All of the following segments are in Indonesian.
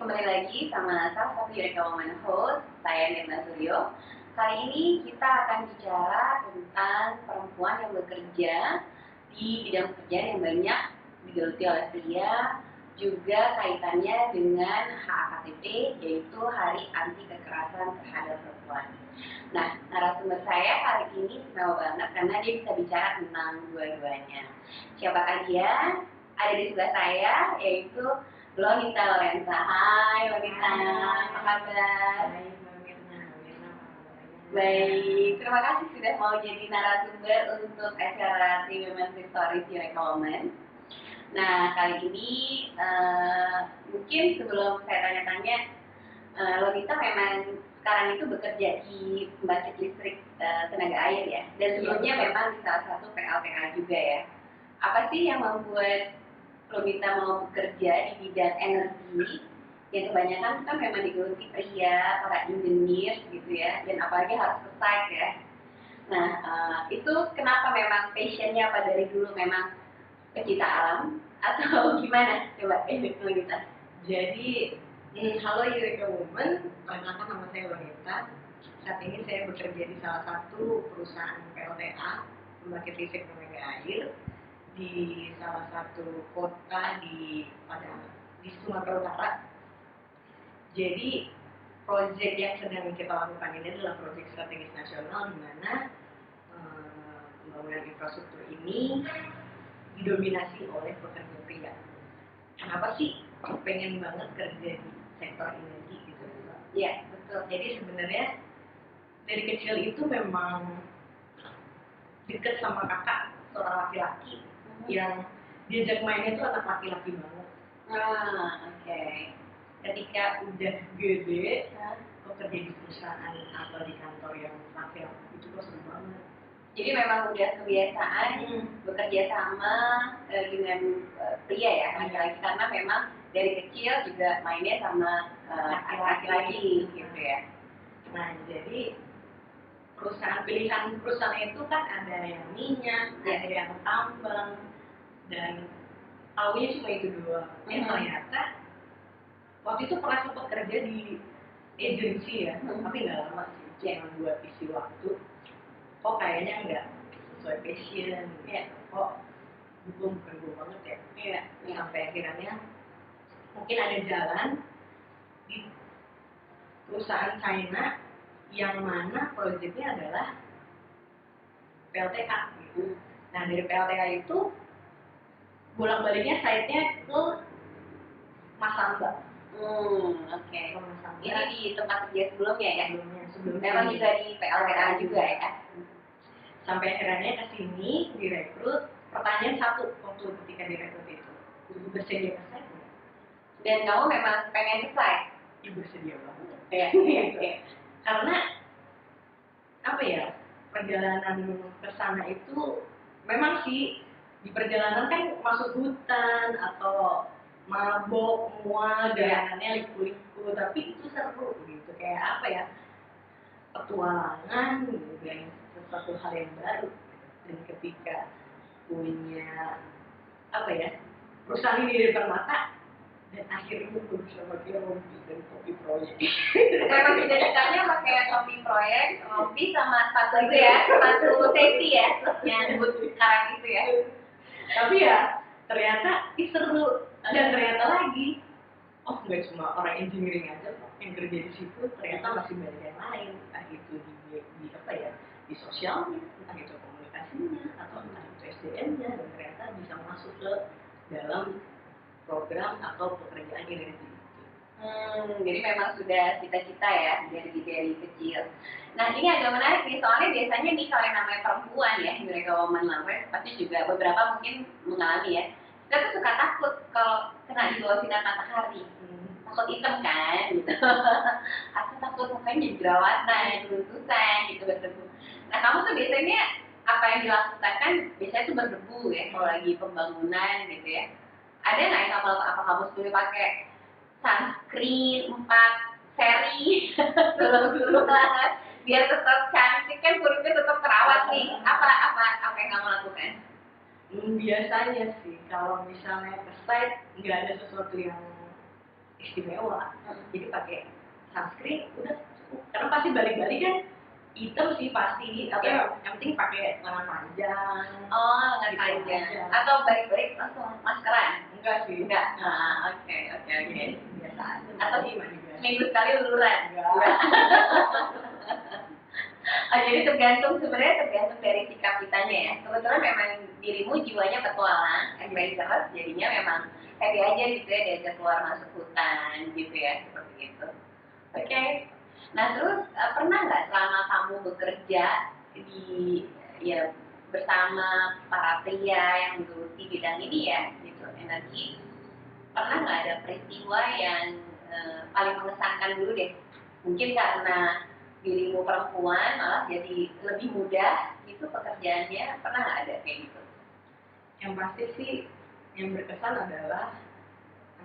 kembali lagi sama salah satu Eureka Woman host, saya Mirna Suryo. Kali ini kita akan bicara tentang perempuan yang bekerja di bidang pekerjaan yang banyak digeluti oleh pria, juga kaitannya dengan HAKTP, yaitu Hari Anti Kekerasan Terhadap Perempuan. Nah, narasumber saya hari ini istimewa banget karena dia bisa bicara tentang dua-duanya. Siapakah dia? Ada di sebelah saya, yaitu Lonita Lorenza. Hai Lonita, apa kabar? Baik, Mbak Mirna. Mirna apa kabarnya? Baik, terima kasih sudah mau jadi narasumber untuk acara Three Women Three Stories Eureka Woman. Nah, kali ini mungkin sebelum saya tanya-tanya, Lonita memang sekarang itu bekerja di pembangkit listrik tenaga air ya, dan sebelumnya memang di salah satu PLTA juga ya. Apa sih yang membuat Lonita mau bekerja di bidang energi yang kebanyakan kan memang digeluti pria, para engineer gitu ya, dan apalagi harus ke site ya. Nah, itu kenapa memang passionnya apa dari dulu memang pecinta alam atau gimana? Coba Lonita. Jadi, halo Eureka Woman, perkenalkan nama saya Wanita. Saat ini saya bekerja di salah satu perusahaan PLTA, pembangkit listrik tenaga air, di salah satu kota di Sumatera Utara. Jadi, proyek yang sedang kita lakukan ini adalah proyek strategis nasional di mana pembangunan infrastruktur ini didominasi oleh pekerja pria. Kenapa sih pengen banget kerja di sektor energi gitu? Iya, betul. Jadi sebenarnya dari kecil itu memang deket sama kakak seorang laki-laki yang diajak mainnya tuh anak laki-laki banget. Oke. Ketika udah gede, kok kerja di perusahaan atau di kantor yang laki-laki itu kok seru banget. Jadi memang udah kebiasaan bekerja sama dengan pria ya, laki-laki, karena memang dari kecil juga mainnya sama laki-laki gitu ya. Nah, jadi pilihan perusahaan itu kan ada yang minyak, ada yang tambang, dan tahunya cuma itu doang. Ternyata waktu itu pernah sempat kerja di agensi ya, tapi nggak lama sih, cuma buat isi waktu. Kok kayaknya nggak sesuai passion, kok bukan gue banget ya. Sampai akhirnya mungkin ada jalan di perusahaan China yang mana proyeknya adalah PLTA gitu. Nah, dari PLTA itu bolak-baliknya site-nya ke Masamba. Oke. Ini di tempat kerja sebelumnya ya? Sebelumnya. Memang juga di PLTA juga ya? Sampai akhirnya ke sini direkrut. Pertanyaan satu waktu ketika direkrut itu, bersedia ke site nggak? Dan kamu memang pengen ke site? Ya bersedia banget. Iya. Karena apa ya, perjalanan ke sana itu memang sih di perjalanan kan masuk hutan atau mabok, mual, jalanannya liku-liku, tapi itu seru gitu, kayak apa ya, petualangan gitu, dan sesuatu hal yang baru. Dan ketika punya apa ya, perusahaan ini di depan mata, dan akhirnya gue bisa pakai rompi dan topi proyek. Memang cita-citanya pakai topi proyek, rompi sama sepatu itu ya, sepatu safety ya, yang boot karet itu ya. Tapi ya ternyata seru, dan ternyata lagi, oh nggak cuma orang engineering aja kok yang kerja di situ, ternyata masih banyak yang lain, entah itu di apa ya, di sosialnya, entah itu komunikasinya, atau entah itu SDM-nya, dan ternyata bisa masuk ke dalam program atau pekerjaan energi itu. Jadi memang sudah cita-cita ya dari kecil. Nah, ini agak menarik nih, soalnya biasanya nih kalau yang namanya perempuan ya, Eureka Woman Lovers, pasti juga beberapa mungkin mengalami ya, kita tuh suka takut kalau kena di bawah sinar matahari. Takut hitam kan gitu. Aku takut mukanya jadi jerawatan, beruntusan gitu berdebu. Nah, kamu tuh biasanya apa yang dilakukan kan biasanya tuh berdebu ya kalau lagi pembangunan gitu ya. Ada nggak yang kamu lakukan? Apa kamu sudah pakai sunscreen 4 seri dulu biar tetap cantik kan, kulitnya tetap terawat nih. Apa yang kamu lakukan? Biasanya sih kalau misalnya ke site nggak ada sesuatu yang istimewa. Jadi pakai sunscreen udah cukup. Karena pasti balik-balik kan hitam sih pasti. Oke, yang penting pakai lengan panjang. Oh, lengan panjang. Atau balik-balik langsung maskeran? Enggak sih. Enggak. Oke. Biasa aja. Atau seminggu sekali luluran? Enggak. Jadi sebenarnya tergantung dari sikap kitanya ya. Kebetulan memang dirimu jiwanya petualang, adventurous, jadinya memang happy aja gitu ya diajak keluar masuk hutan gitu ya, seperti itu. Oke. Nah terus pernah nggak selama kamu bekerja di ya bersama para pria yang menggeluti bidang ini ya, gitu energi, pernah nggak ada peristiwa yang paling mengesankan dulu deh? Mungkin karena dirimu perempuan malah jadi lebih mudah gitu pekerjaannya, pernah nggak ada kayak gitu? Yang pasti sih yang berkesan adalah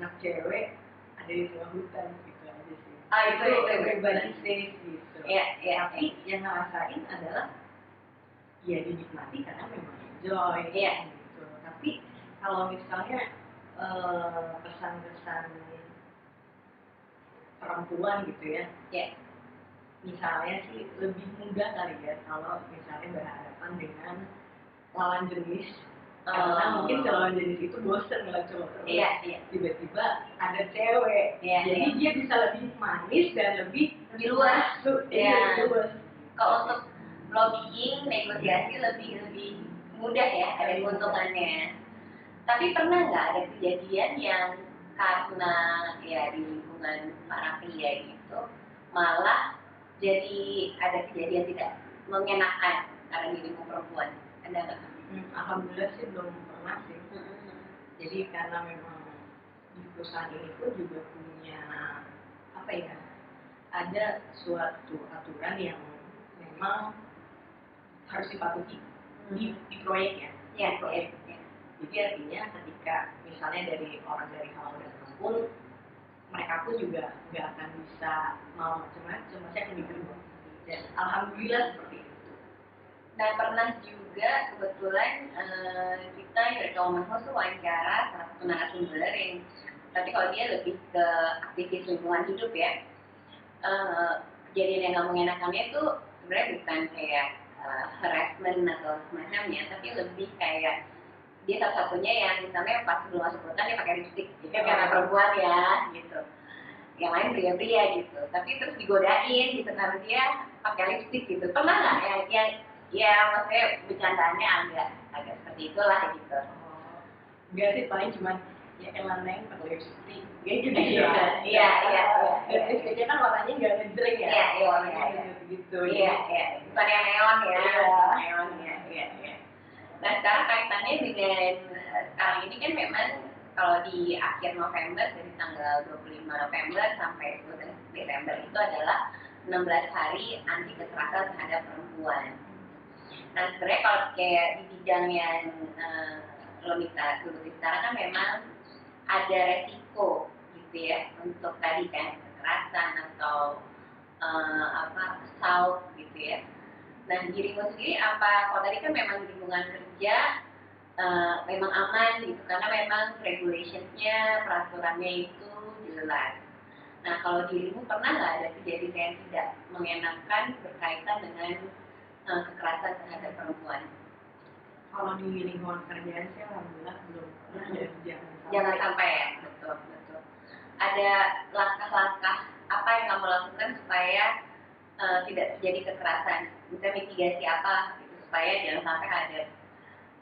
anak cewek ada di tengah hutan gitu aja sih. Itu everybody safe gitu. Iya. Tapi yang ngerasain adalah ya dinikmati karena memang enjoy gitu. Tapi kalau misalnya pesan-pesan perempuan gitu ya, misalnya sih lebih mudah kali ya kalau misalnya berhadapan dengan lawan jenis. Karena mungkin lawan jenis itu bosen ngeliat cowok terus. Tiba-tiba ada cewek, jadi dia bisa lebih manis dan lebih luas. Luas. Kalau untuk lobbying, negosiasi lebih mudah ya, ada keuntungannya. Tapi pernah nggak ada kejadian yang karena ya di lingkungan para pria gitu malah jadi ada kejadian tidak mengenakan karena dirimu perempuan? Ada nggak? Alhamdulillah sih belum pernah sih. Jadi karena memang di perusahaan ini pun juga punya ada suatu aturan yang memang harus dipatuhi di proyeknya. Jadi artinya ketika misalnya dari orang dari awal datang pun mereka pun juga nggak akan bisa mau macam-macam, masih akan diterima. Dan alhamdulillah seperti itu. Nah pernah juga kebetulan kita dari Kawan Host wawancara salah satu narasumber yang tapi kalau dia lebih ke aktivis lingkungan hidup ya. Kejadian yang nggak mengenakannya itu sebenarnya bukan kayak harassment atau semacamnya, tapi lebih kayak dia satu-satunya yang misalnya pas sebelum masuk hutan dia pakai lipstick, gitu karena perempuan ya, gitu. Yang lain pria-pria gitu, tapi terus digodain gitu karena dia pakai lipstick gitu. Pernah nggak ya maksudnya bercandanya agak seperti itulah gitu. Enggak sih, paling cuma ya elan neng pakai lipstick gitu. Iya. Lipstiknya kan warnanya nggak ngejreng ya. Iya. Gitu. Iya. Bukan yang neon ya. Neon ya. Nah sekarang kaitannya dengan sekarang ini kan memang kalau di akhir November dari tanggal 25 November sampai 10 Desember itu adalah 16 hari anti kekerasan terhadap perempuan. Nah sebenarnya kalau kayak di bidang yang Lomita dulu sekarang kan memang ada resiko gitu ya untuk tadi kan kekerasan atau assault gitu ya. Nah dirimu sendiri apa, kalau tadi kan memang lingkungan kerja memang aman gitu karena memang regulationsnya, peraturannya itu jelas. Nah kalau dirimu pernah nggak ada kejadian yang tidak mengenakan berkaitan dengan kekerasan terhadap perempuan? Kalau di lingkungan kerjaan sih alhamdulillah belum pernah dan jangan sampai ya, betul. Ada langkah-langkah apa yang kamu lakukan supaya tidak terjadi kekerasan? Misalnya mitigasi apa gitu, supaya jangan sampai ada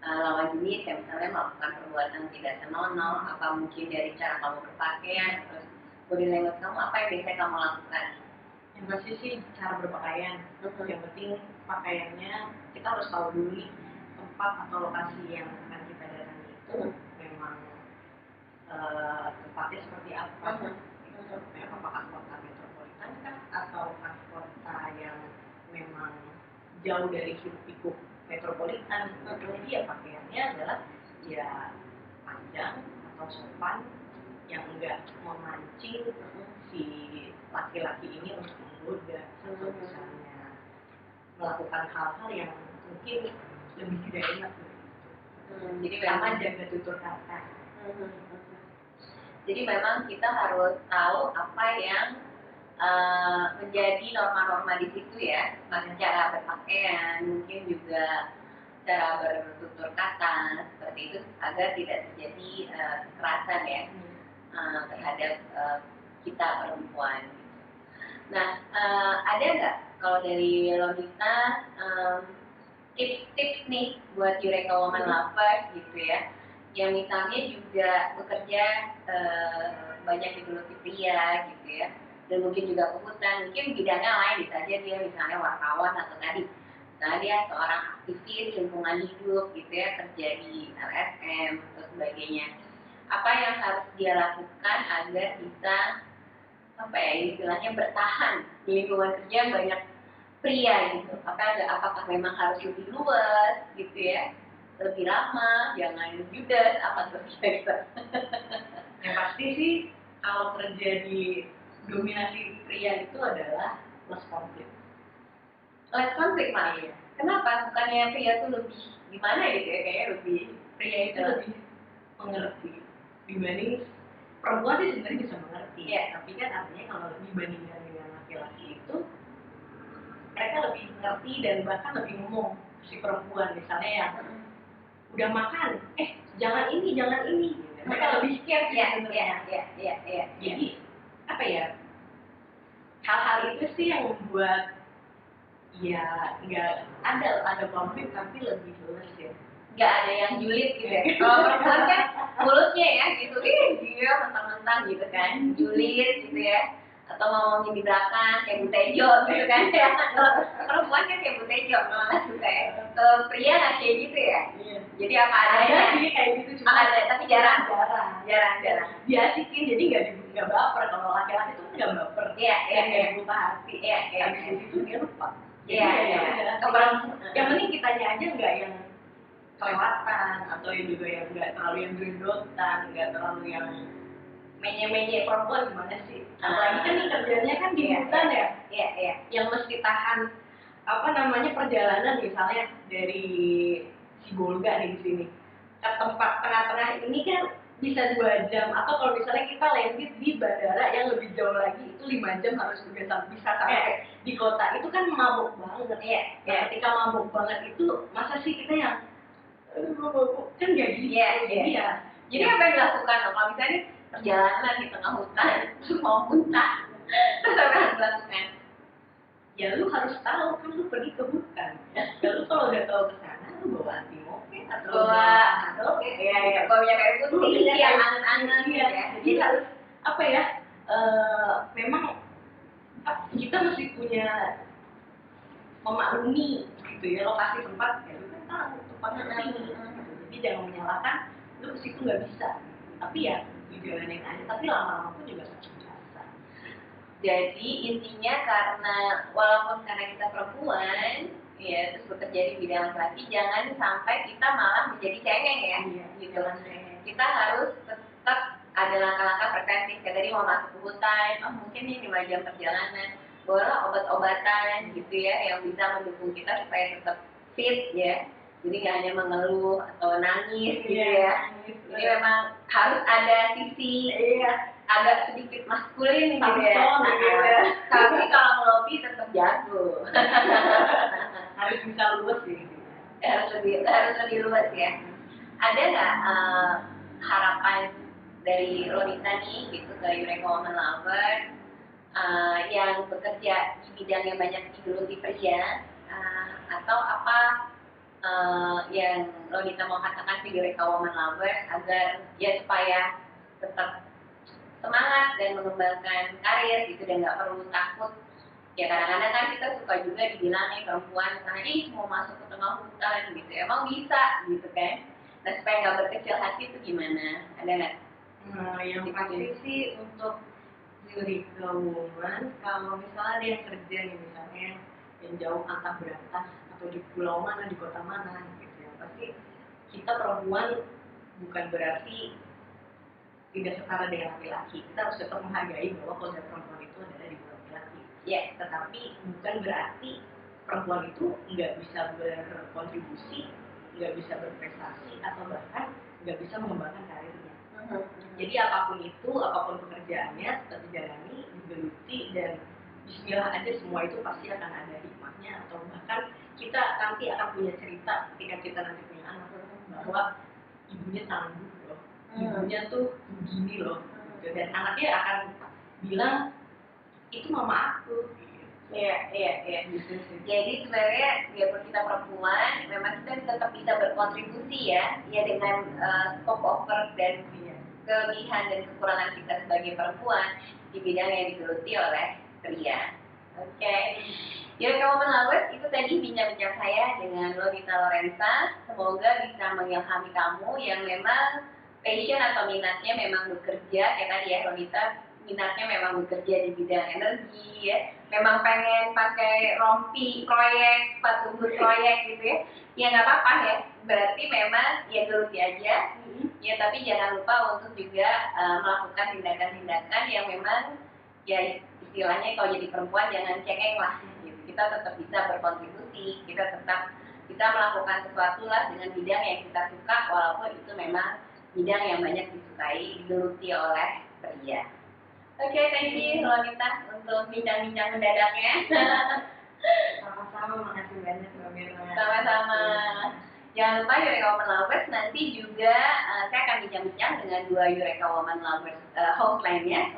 lawan jenis yang misalnya melakukan perbuatan tidak senonoh, apa mungkin dari cara kamu berpakaian, terus body language kamu, apa yang biasanya kamu lakukan? Yang pasti sih cara berpakaian. Yang penting pakaiannya kita harus tahu dulu nih tempat atau lokasi yang akan kita datangi itu memang tempatnya seperti apa. Apakah kota metropolitan kah atau kota yang memang jauh dari hiruk-pikuk metropolitan. Jadi ya pakaiannya adalah ya panjang atau sopan yang enggak memancing si laki-laki ini untuk menggoda atau misalnya melakukan hal-hal yang mungkin lebih tidak enak gitu. Jadi sama jaga tutur kata. Jadi memang kita harus tahu apa yang menjadi norma-norma di situ ya, cara berpakaian, mungkin juga cara bertutur kata seperti itu agar tidak terjadi kekerasan ya terhadap kita perempuan. Nah, ada nggak kalau dari Lonita tips-tips nih buat Eureka Woman Lovers gitu ya, yang misalnya juga bekerja banyak digeluti pria gitu ya, dan mungkin juga kebutuhan, mungkin bidangnya lain, bisa aja dia misalnya wartawan atau tadi misalnya dia seorang aktivis lingkungan hidup gitu ya, kerja di LSM atau sebagainya. Apa yang harus dia lakukan agar bisa apa ya istilahnya bertahan di lingkungan kerja banyak pria gitu? Apakah memang harus lebih luas gitu ya, lebih lama, jangan judes apa tuh gitu. Yang pasti sih kalau kerja di dominasi pria itu adalah less konflik. Less konflik malah ya. Kenapa? Bukannya pria tuh lebih gimana gitu ya, kayaknya lebih pria itu lebih mengerti dibanding perempuan sih sebenarnya bisa mengerti ya, tapi kan artinya kalau dibandingkan dengan laki-laki itu mereka lebih mengerti dan bahkan lebih ngomong si perempuan misalnya yang udah makan, jangan ini mereka lebih care sebenarnya. Jadi apa ya, hal-hal itu sih yang membuat ya nggak ada konflik tapi lebih luas ya, nggak ada yang julid gitu ya. Kalau perempuan kan mulutnya ya gitu, dia mentang-mentang gitu kan, julid gitu ya, atau ngomongin di belakang kayak Butejo gitu kan ya. Kalau perempuan kan kayak Butejo malah suka ya. Kalau pria nggak kayak gitu ya. Jadi apa adanya. Ada sih kayak gitu cuma ada tapi jarang. Diasikin jadi nggak baper. Kalau laki-laki tuh nggak baper. Nggak buka hati. Habis itu dia lupa. Yang penting kitanya aja nggak yang kelewatan atau yang juga yang nggak terlalu yang gerendotan, nggak terlalu yang menye-menye perempuan gimana sih? Apalagi kan nih kerjanya kan di hutan ya, yang mesti tahan perjalanan misalnya dari Sibolga nih di sini ke tempat tengah-tengah ini kan bisa 2 jam, atau kalau misalnya kita landed di bandara yang lebih jauh lagi itu 5 jam harus bisa sampai di kota, itu kan mabuk banget ketika mabuk banget itu masa sih kita yang kan nggak gitu jadi apa yang dilakukan kalau misalnya perjalanan di tengah hutan mau muntah terus apa yang dilakukan? Ya lu harus tahu kan lu pergi ke hutan ya lu kalau udah tahu ke sana lu bawa antimope atau bawa minyak kayu putih yang anget-anget ya. Jadi harus apa ya, memang kita mesti punya memaklumi gitu ya lokasi tempat ya lu kan tahu tempatnya sini jadi jangan menyalahkan lu ke situ nggak bisa, tapi ya dijalanin aja, tapi lama-lama pun juga biasa. Jadi intinya walaupun karena kita perempuan ya terus bekerja di bidang laki-laki, jangan sampai kita malah menjadi cengeng ya gitu. Kita harus tetap ada langkah-langkah preventif. Kayak tadi mau masuk ke hutan, mungkin ini 5 jam perjalanan, bolehlah obat-obatan gitu ya yang bisa mendukung kita supaya tetap fit ya. Jadi nggak hanya mengeluh atau nangis gitu ya. Jadi memang harus ada sisi agak sedikit maskulin gitu ya. Tapi kalau ngelobi tetap jago. Harus bisa luas sih. Harus lebih luas ya. Ada nggak harapan dari Lonita nih gitu ke Eureka Woman Lovers yang bekerja di bidang yang banyak digeluti pria, atau apa yang Lonita mau katakan ke Eureka Woman Lovers agar ya supaya tetap semangat dan mengembangkan karir gitu dan nggak perlu takut ya. Kadang-kadang kan kita suka juga dibilang nih perempuan misalnya mau masuk ke tengah hutan gitu emang bisa gitu kan. Nah supaya nggak berkecil hati itu gimana, ada nggak? Yang pasti sih untuk Eureka Woman, kalau misalnya ada yang kerja nih misalnya yang jauh antah berantah atau di pulau mana, di kota mana gitu ya, pasti kita perempuan bukan berarti tidak setara dengan laki-laki. Kita harus tetap menghargai bahwa kodrat perempuan itu adalah di bawah laki-laki. Tetapi bukan berarti perempuan itu nggak bisa berkontribusi, nggak bisa berprestasi, atau bahkan nggak bisa mengembangkan karirnya. Jadi apapun itu, apapun pekerjaannya tetap dijalani, digeluti, dan bismillah aja, semua itu pasti akan ada hikmahnya, atau bahkan kita nanti akan punya cerita ketika kita nanti punya anak bahwa ibunya tangguh loh, ibunya tuh begini loh, dan anaknya akan bilang itu mama aku. Iya. Gitu. Jadi sebenarnya biarpun kita perempuan, memang kita tetap bisa berkontribusi ya dengan scope of work dan kelebihan dan kekurangan kita sebagai perempuan di bidang yang digeluti oleh pria. Oke. Eureka Woman Lovers, itu tadi bincang-bincang saya dengan Lonita Lorenza. Semoga bisa mengilhami kamu yang memang passion atau minatnya memang bekerja, kayak tadi ya Lonita, minatnya memang bekerja di bidang energi ya, memang pengen pakai rompi proyek, sepatu boot proyek gitu ya nggak apa-apa ya, berarti memang ya geluti aja ya, tapi jangan lupa untuk juga melakukan tindakan-tindakan yang memang ya istilahnya kalau jadi perempuan jangan cengeng lah gitu. Kita tetap bisa berkontribusi, kita tetap bisa melakukan sesuatu lah dengan bidang yang kita suka, walaupun itu memang bidang yang banyak disukai, digeluti oleh pria. Oke, thank you Lonita untuk bincang-bincang mendadaknya. Sama-sama, makasih banyak Mbak Mirna. Sama-sama. Jangan lupa Eureka Woman Lovers, nanti juga saya akan bincang-bincang dengan dua Eureka Woman Lovers host lainnya,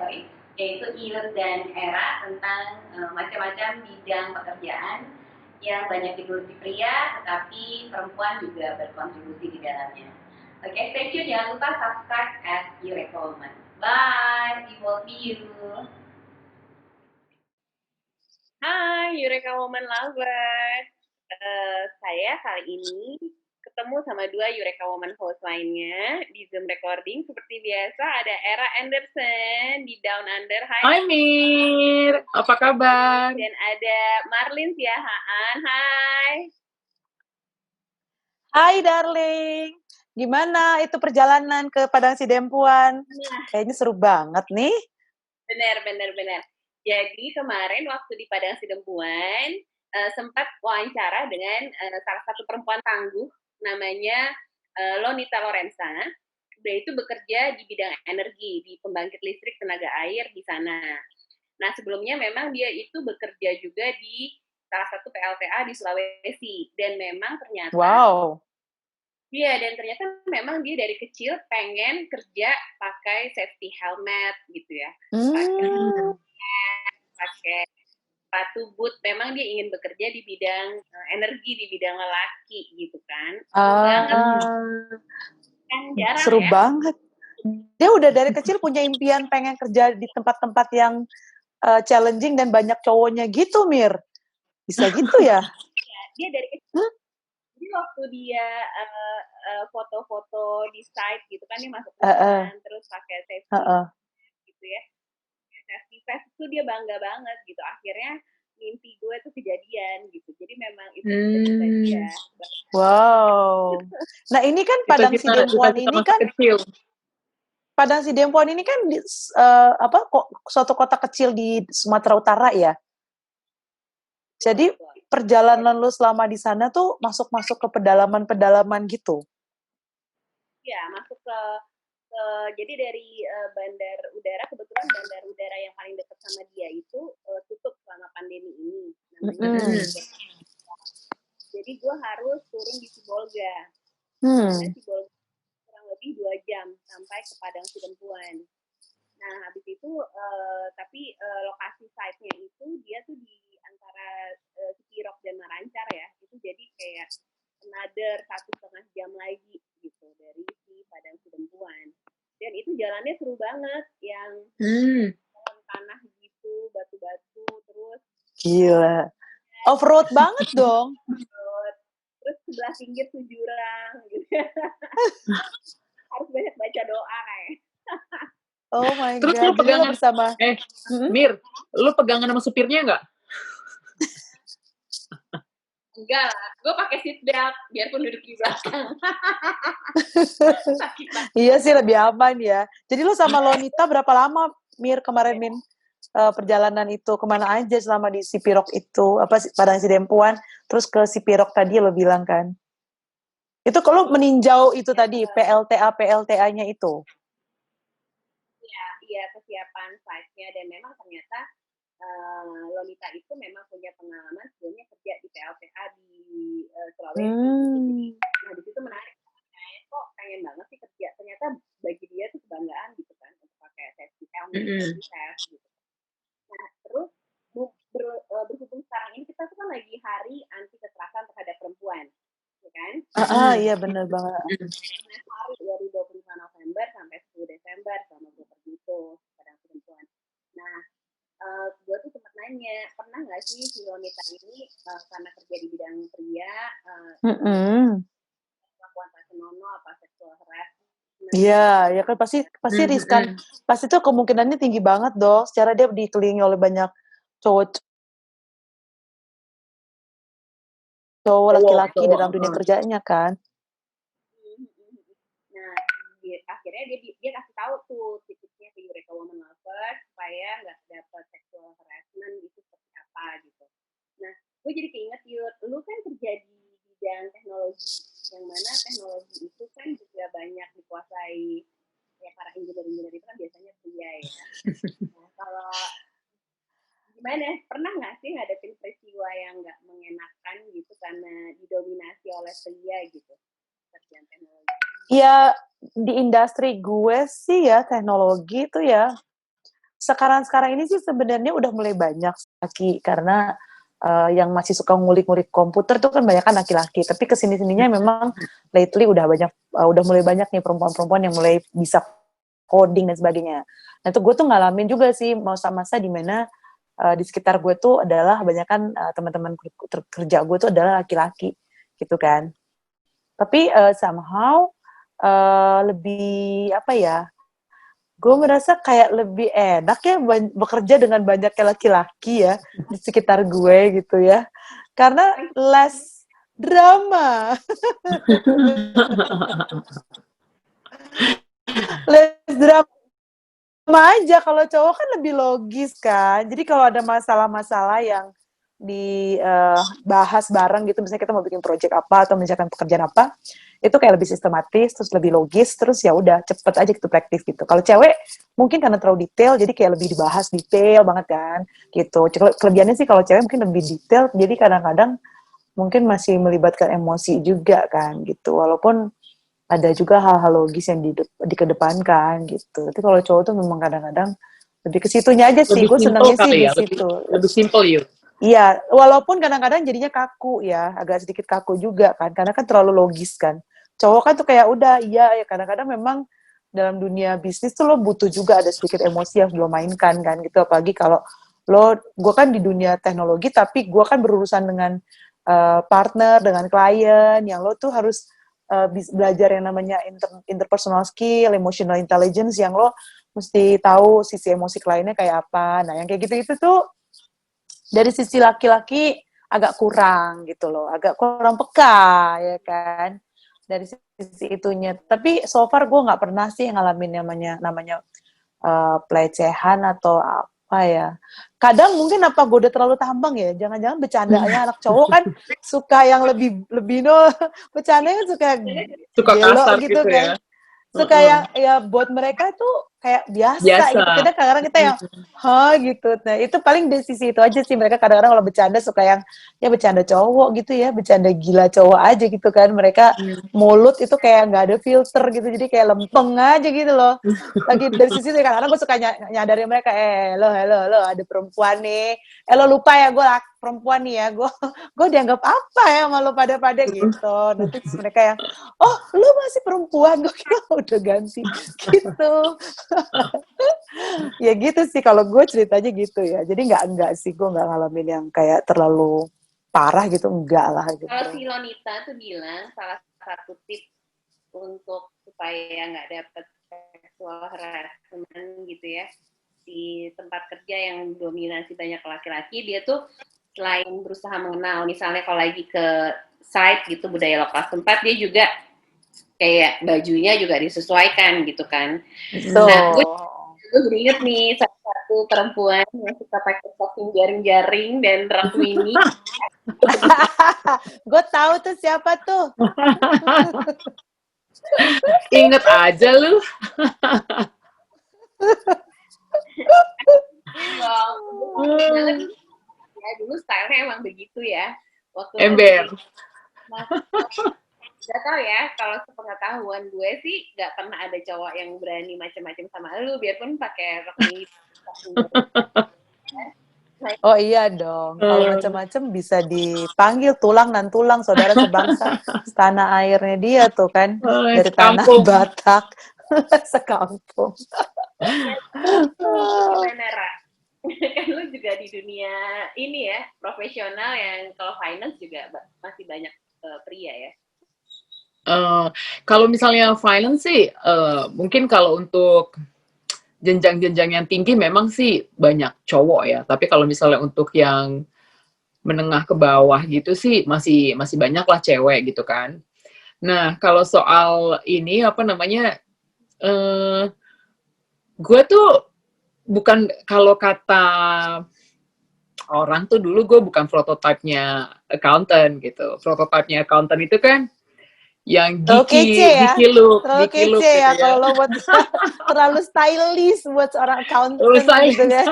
yaitu Ilut dan Era, tentang macam-macam bidang pekerjaan yang banyak digeluti pria, tetapi perempuan juga berkontribusi di dalamnya. Oke, stay tune, jangan lupa subscribe at Eureka Woman. Bye, we will see you. Hai Eureka Woman Lovers, saya kali ini ketemu sama dua Eureka Woman host lainnya di Zoom recording. Seperti biasa ada Era Anderson di Down Under. Hai Mir, apa kabar? Dan ada Marlin Siahaan. Hai. Hai darling, gimana itu perjalanan ke Padang Sidempuan? Kayaknya seru banget nih. Benar. Jadi kemarin waktu di Padang Sidempuan sempat wawancara dengan salah satu perempuan tangguh namanya Lonita Lorenza. Dia itu bekerja di bidang energi di pembangkit listrik tenaga air di sana. Nah sebelumnya memang dia itu bekerja juga di salah satu PLTA di Sulawesi, dan memang ternyata dan ternyata memang dia dari kecil pengen kerja pakai safety helmet gitu ya, pakai sepatu boot. Memang dia ingin bekerja di bidang energi, di bidang lelaki gitu kan. Seru banget. Dia udah dari kecil punya impian pengen kerja di tempat-tempat yang challenging dan banyak cowoknya gitu, Mir. Bisa gitu ya? Dia dari kecil. Jadi waktu dia foto-foto di site gitu kan, dia masuk perusahaan terus pakai safety gitu ya, safety vest itu dia bangga banget gitu. Akhirnya mimpi gue tuh kejadian gitu. Jadi memang itu cita dia. Wow. Nah ini kan Padang Sidempuan ini kan Padang Sidempuan ini kan suatu kota kecil di Sumatera Utara ya. Jadi perjalanan lu selama di sana tuh masuk ke pedalaman gitu. Ya, masuk ke jadi dari bandar udara, kebetulan bandar udara yang paling dekat sama dia itu tutup selama pandemi ini. Namanya jadi gue harus turun di Sibolga. Sibolga kurang lebih 2 jam sampai ke Padang Sidempuan. Nah, habis itu tapi lokasi site-nya itu dia tuh di antara Cipirok dan Marancar ya. Itu jadi kayak another 1,5 jam lagi gitu dari si Padang Sidempuan. Dan itu jalannya seru banget, yang jalan tanah gitu, batu-batu, terus gila. Off-road banget dong. Terus sebelah pinggir tuh jurang gitu. Harus banyak baca doa kayak. Oh my Terus God. lu pegangan bersama Mir, lu pegangan sama supirnya nggak? Enggak lah, gue pakai seat belt biarpun duduk di belakang. Iya sih, lebih aman ya. Jadi lu sama Lonita berapa lama, Mir, kemarin perjalanan itu? Kemana aja selama di Sipirok itu? Padang Sidempuan, terus ke Sipirok tadi lo bilang kan? Itu kalau meninjau itu tadi, PLTA-nya itu? dan memang ternyata Lolita itu memang punya pengalaman sebelumnya kerja di PLTA di Sulawesi. Jadi, nah di situ menarik. Kok pengen banget sih kerja. Ternyata bagi dia tuh kebanggaan gitu kan untuk pakai safety helmet, safety vest gitu. Nah terus berhubung sekarang ini kita tuh kan lagi hari anti kekerasan terhadap perempuan, ya kan? Iya benar banget. Hari dari 25 November sampai 10 Desember selama gue pergi itu pada perempuan. Nah, gue tuh sempat nanya, pernah nggak sih si wanita ini karena kerja di bidang pria, perempuan tak senonoh apa seksual harassment? Iya, ya kan pasti riskan. Pasti tuh kemungkinannya tinggi banget dong. Secara dia dikelilingi oleh banyak cowok laki-laki dalam dunia kerjanya kan. Nah, akhirnya dia kasih tahu tuh tipsnya ke Eureka Women Lovers supaya nggak dapat sexual harassment itu seperti apa gitu. Nah, gue jadi keinget lu kan kerja di bidang teknologi, yang mana teknologi itu kan juga banyak dikuasai ya para engineer itu kan biasanya pria ya. Nah, kalau gimana? Pernah nggak sih ngadepin peristiwa yang nggak mengenakan gitu karena didominasi oleh pria gitu kerjaan teknologi? Ya di industri gue sih ya teknologi itu ya sekarang ini sih sebenarnya udah mulai banyak laki karena yang masih suka ngulik-ngulik komputer tuh kan banyak kan laki-laki, tapi kesini-sininya memang lately udah mulai banyak nih perempuan-perempuan yang mulai bisa coding dan sebagainya. Nah itu gue tuh ngalamin juga sih masa-masa di mana di sekitar gue tuh adalah kebanyakan teman-teman kerja gue tuh adalah laki-laki gitu kan. Tapi somehow lebih apa ya? Gue merasa kayak lebih enak ya bekerja dengan banyaknya laki-laki ya di sekitar gue gitu ya. Karena less drama. Less drama aja. Kalau cowok kan lebih logis kan. Jadi kalau ada masalah-masalah yang dibahas bareng gitu, misalnya kita mau bikin project apa atau mengerjakan pekerjaan apa, itu kayak lebih sistematis, terus lebih logis, terus ya udah cepet aja gitu praktis gitu. Kalau cewek mungkin karena terlalu detail, jadi kayak lebih dibahas detail banget kan, gitu. Kelebihannya sih kalau cewek mungkin lebih detail, jadi kadang-kadang mungkin masih melibatkan emosi juga kan, gitu. Walaupun ada juga hal-hal logis yang dikedepankan gitu. Tapi kalau cowok tuh memang kadang-kadang lebih ke situnya aja sih. Gue senangnya sih di situ. Lebih simple yuk. Iya, walaupun kadang-kadang jadinya kaku ya, agak sedikit kaku juga kan, karena kan terlalu logis kan. Cowok kan tuh kayak udah, iya ya kadang-kadang memang dalam dunia bisnis tuh lo butuh juga ada sedikit emosi yang lo mainkan kan gitu, apalagi kalau gue kan di dunia teknologi, tapi gue kan berurusan dengan partner, dengan klien, yang lo tuh harus belajar yang namanya interpersonal skill, emotional intelligence, yang lo mesti tahu sisi emosi kliennya kayak apa. Nah yang kayak gitu-gitu tuh dari sisi laki-laki agak kurang gitu loh, agak kurang peka ya kan dari sisi itunya. Tapi so far gue nggak pernah sih ngalamin namanya pelecehan atau apa ya. Kadang mungkin apa gue udah terlalu tambang ya, jangan-jangan bercandanya anak cowok kan suka yang lebih bercandanya suka gelo kasar gitu kan. Ya. Suka yang ya buat mereka tuh kayak biasa. Gitu. Kadang-kadang kita yang gitu. Nah itu paling dari sisi itu aja sih, mereka kadang-kadang kalau bercanda suka yang ya bercanda cowok gitu ya, bercanda gila cowok aja gitu kan. Mereka mulut itu kayak nggak ada filter gitu, jadi kayak lempeng aja gitu loh. Lagi dari sisi itu kadang-kadang gue suka nyadarin mereka, lo ada perempuan nih, lo lupa ya gue perempuan nih ya, gue dianggap apa ya sama lo pada gitu. Nanti mereka yang oh lo masih perempuan, gue kira udah ganti gitu. Ya gitu sih kalau gue ceritanya gitu ya. Jadi enggak sih, gue nggak ngalamin yang kayak terlalu parah gitu, enggak lah gitu. Kalau si Lonita tuh bilang salah satu tips untuk supaya nggak dapet sexual harassment gitu ya di tempat kerja yang dominasi banyak laki-laki, dia tuh selain berusaha mengenal, misalnya kalau lagi ke site gitu budaya lokal tempat, dia juga kayak bajunya juga disesuaikan gitu kan. Nah, gue jadi inget nih satu perempuan yang suka pakai stocking jaring-jaring dan rok mini. Gue tahu tuh siapa tuh. Ingat aja lu. banget ya, dulu stylenya emang begitu ya. Waktu Ember. Gak tau ya, kalau sepengetahuan gue sih gak pernah ada cowok yang berani macem-macem sama lu, biarpun pakai rok mini. Oh iya dong, kalau macam-macam bisa dipanggil tulang dan tulang, saudara sebangsa, setanah airnya dia tuh kan, dari tanah Batak, sekampung. Gimana, Ra? Kan lu juga di dunia ini ya, profesional yang kalau finance juga masih banyak pria ya. Kalau misalnya finance sih, mungkin kalau untuk jenjang-jenjang yang tinggi memang sih banyak cowok ya. Tapi kalau misalnya untuk yang menengah ke bawah gitu sih masih banyak lah cewek gitu kan. Nah kalau soal ini apa namanya, gue tuh bukan, kalau kata orang tuh dulu gue bukan prototipenya accountant gitu. Prototipenya accountant itu kan yang geeky look, gitu ya. Kalau lo buat terlalu stylish buat seorang accountant gitu kan.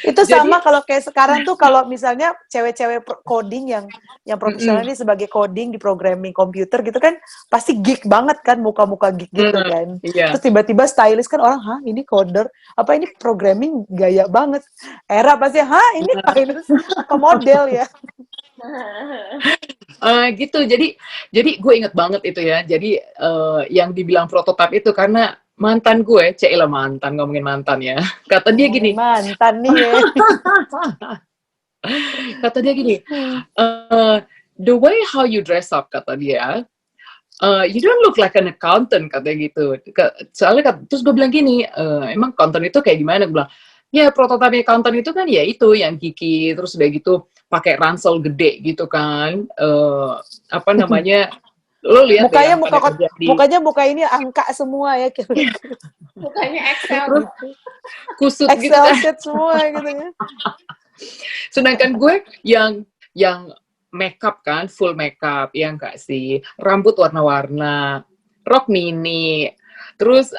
Itu sama kalau kayak sekarang tuh, kalau misalnya cewek-cewek coding yang profesional ini sebagai coding di programming komputer gitu kan, pasti geek banget kan, muka-muka geek gitu kan. Terus tiba-tiba stylish kan, orang, hah ini coder, apa ini programming gaya banget. Era pasti, hah ini finance apa model ya. Gitu, jadi gue inget banget itu ya. Jadi yang dibilang prototipe itu karena mantan gue, Cila mantan, ngomongin mantan ya. Kata dia gini. Mantan nih ya. Kata dia gini, the way how you dress up, kata dia, you don't look like an accountant, katanya gitu. Soalnya terus gue bilang gini, emang accountant itu kayak gimana? Gue bilang, ya prototipe accountant itu kan ya itu yang geeky, terus udah gitu pakai ransel gede gitu kan, apa namanya, lo lihat mukanya muka ini angka semua ya, mukanya Excel, terus kusut Excel gitu kan, sheet semua gitu ya. Sedangkan gue yang makeup kan, full makeup, ya enggak sih, rambut warna-warna, rok mini, terus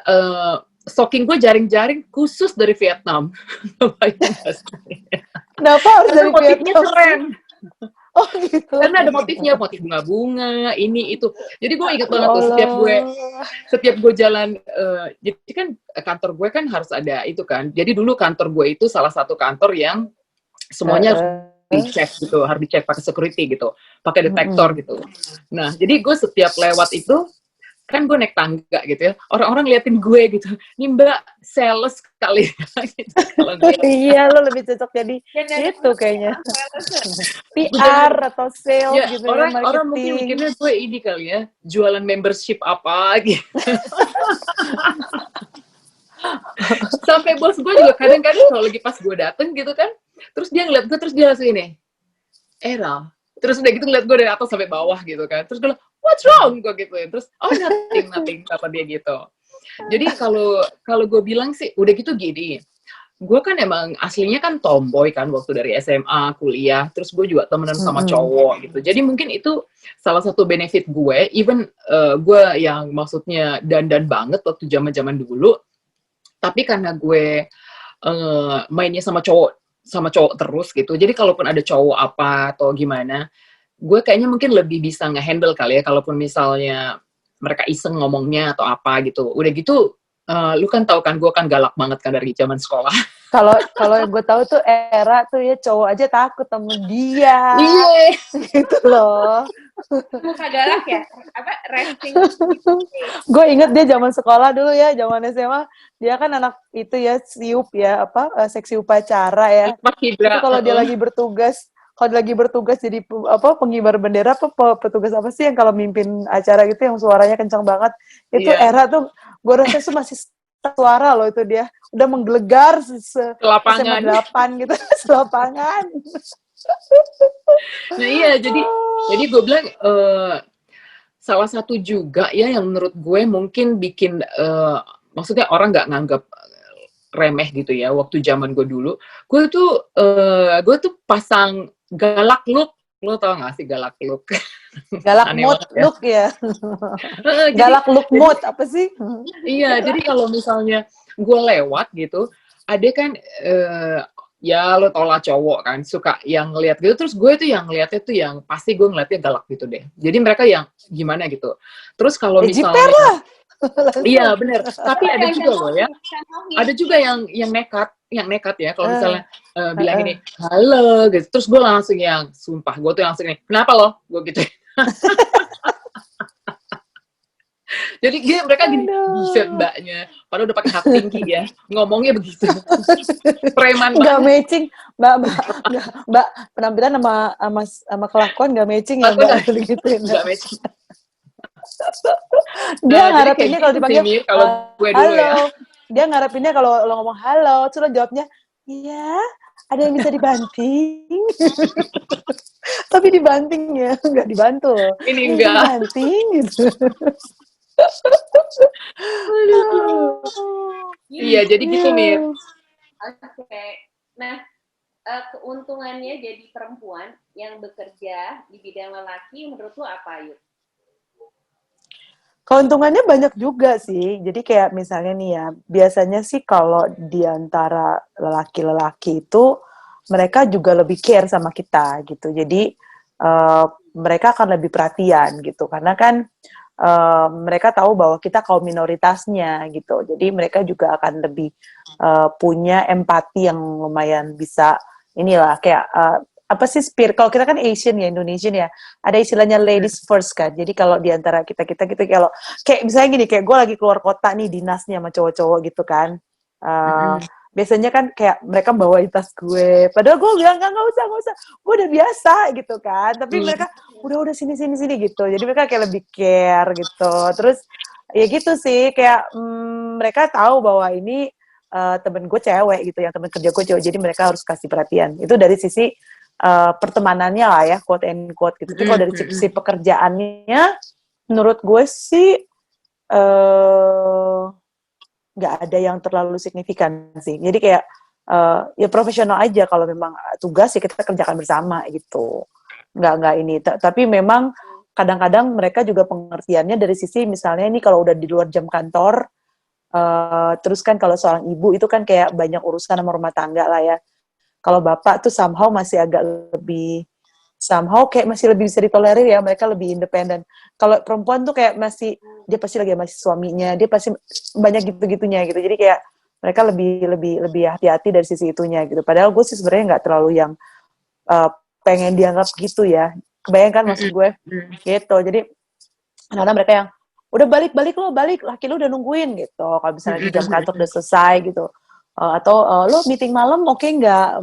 stocking gue jaring-jaring khusus dari Vietnam. Kenapa harus dari motifnya Vietnam? Keren. Oh gitu. Karena ada motifnya, motif bunga-bunga, ini itu. Jadi gue inget banget tuh setiap gue jalan, jadi kan kantor gue kan harus ada itu kan. Jadi dulu kantor gue itu salah satu kantor yang semuanya harus dicek gitu, harus dicek pakai security gitu, pakai detektor gitu. Nah, jadi gue setiap lewat itu kan gue naik tangga gitu ya, orang-orang liatin gue gitu, nih mbak sales kali gitu. Iya, lo lebih cocok jadi itu kayaknya PR atau sales ya, gitu orang, ya, orang mungkin mikirnya gue ini kali ya, jualan membership apa gitu. Sampai bos gue juga kadang-kadang kalau lagi pas gue dateng gitu kan, terus dia ngeliat gue, terus dia langsung ini, Era, terus udah gitu ngeliat gue dari atas sampai bawah gitu kan, terus gue bilang, what's wrong? Gue gitu ya. Terus, oh nothing, kata dia gitu. Jadi kalau gue bilang sih, udah gitu gini, gue kan emang aslinya kan tomboy kan, waktu dari SMA, kuliah, terus gue juga temenan sama cowok gitu. Jadi mungkin itu salah satu benefit gue, even gue yang maksudnya dandan banget waktu zaman-zaman dulu, tapi karena gue mainnya sama cowok terus gitu, jadi kalaupun ada cowok apa atau gimana, gue kayaknya mungkin lebih bisa nge-handle kali ya, kalaupun misalnya mereka iseng ngomongnya atau apa gitu. Udah gitu, lu kan tahu kan, gue kan galak banget kan dari zaman sekolah. Kalau yang gue tahu tuh Era tuh ya, cowok aja takut sama dia. Iya. Gitu loh. Muka galak ya? Apa? Resting. Gue inget dia zaman sekolah dulu ya, zaman SMA, dia kan anak itu ya, siup ya, seksi upacara ya. Itu kalau dia lagi bertugas, jadi pengibar bendera, petugas apa sih yang kalau mimpin acara gitu yang suaranya kencang banget, itu Era tuh gue rasa tuh masih suara loh itu, dia udah menggelegar lapangan 8 gitu, lapangan. Nah iya, jadi gue bilang salah satu juga ya yang menurut gue mungkin bikin maksudnya orang nggak nganggap remeh gitu ya, waktu zaman gue dulu, gue tuh pasang galak look. Lo tau gak sih galak look? Galak mood look ya. Galak look mood apa sih? Iya, jadi kalau misalnya gue lewat gitu, ada kan ya lo tau lah cowok kan suka yang ngeliat gitu, terus gue tuh yang ngeliatnya tuh yang pasti gue ngeliatnya galak gitu deh. Jadi mereka yang gimana gitu. Terus kalau jiper misalnya lah. iya bener, tapi ada juga loh ya, ada Contohin. juga yang nekat ya kalau misalnya bilang eh. gini halo gitu, terus gue langsung yang sumpah gue tuh langsung nih kenapa lo gue gitu. Jadi mereka gini bisa Aduh. mbaknya padahal udah pakai hak tinggi ya ngomongnya begitu. Preman Nggak banget. matching, mbak penampilan sama kelakuan nggak matching ya Aku mbak gitu. nggak matching. Dia Jadi kayak ngarepinnya kalau gitu sih dipanggil Mir kalau gue dulu ya. halo, dia ngarepinnya kalau lo ngomong halo, terus lo jawabnya iya, ada yang bisa dibanting. Tapi dibantingnya nggak dibantu loh, Ini ada yang bisa enggak. dibanting gitu. Iya jadi gitu Mir. Oke. Nah, keuntungannya jadi perempuan yang bekerja di bidang lelaki menurut lo apa, Yud? Keuntungannya banyak juga sih. Jadi kayak misalnya nih ya, biasanya sih kalau di antara lelaki-lelaki itu mereka juga lebih care sama kita gitu. Jadi mereka akan lebih perhatian gitu. Karena kan mereka tahu bahwa kita kaum minoritasnya gitu. Jadi mereka juga akan lebih punya empati yang lumayan bisa inilah kayak apa sih spirit, kalau kita kan Asian ya, Indonesian ya, ada istilahnya ladies first kan. Jadi kalau di antara kita gitu, kalau kayak misalnya gini, kayak gue lagi keluar kota nih dinasnya sama cowok-cowok gitu kan, biasanya kan kayak mereka bawain tas gue, padahal gue bilang nggak usah, gue udah biasa gitu kan, tapi mereka udah sini gitu. Jadi mereka kayak lebih care gitu. Terus ya gitu sih, kayak mereka tahu bahwa ini temen gue cewek gitu, yang temen kerja gue cewek, jadi mereka harus kasih perhatian. Itu dari sisi pertemanannya lah ya, quote and quote gitu. Tapi kalau dari sisi pekerjaannya, menurut gue sih nggak ada yang terlalu signifikan sih. Jadi kayak ya profesional aja, kalau memang tugas ya kita kerjakan bersama gitu. Nggak ini. Tapi memang kadang-kadang mereka juga pengertiannya dari sisi misalnya ini kalau udah di luar jam kantor, terus kan kalau seorang ibu itu kan kayak banyak urusan sama rumah tangga lah ya. Kalau bapak tuh somehow masih agak lebih, somehow kayak masih lebih bisa ditolerir ya, mereka lebih independen. Kalau perempuan tuh kayak masih, dia pasti lagi masih suaminya, dia pasti banyak gitu-gitunya gitu. Jadi kayak mereka lebih hati-hati dari sisi itunya gitu. Padahal gue sih sebenarnya nggak terlalu yang pengen dianggap gitu ya. Kebayangkan maksud gue gitu. Jadi kadang-kadang mereka yang udah balik laki lu udah nungguin gitu. Kalau misalnya di jam kantor udah selesai gitu. Atau lo meeting malam oke nggak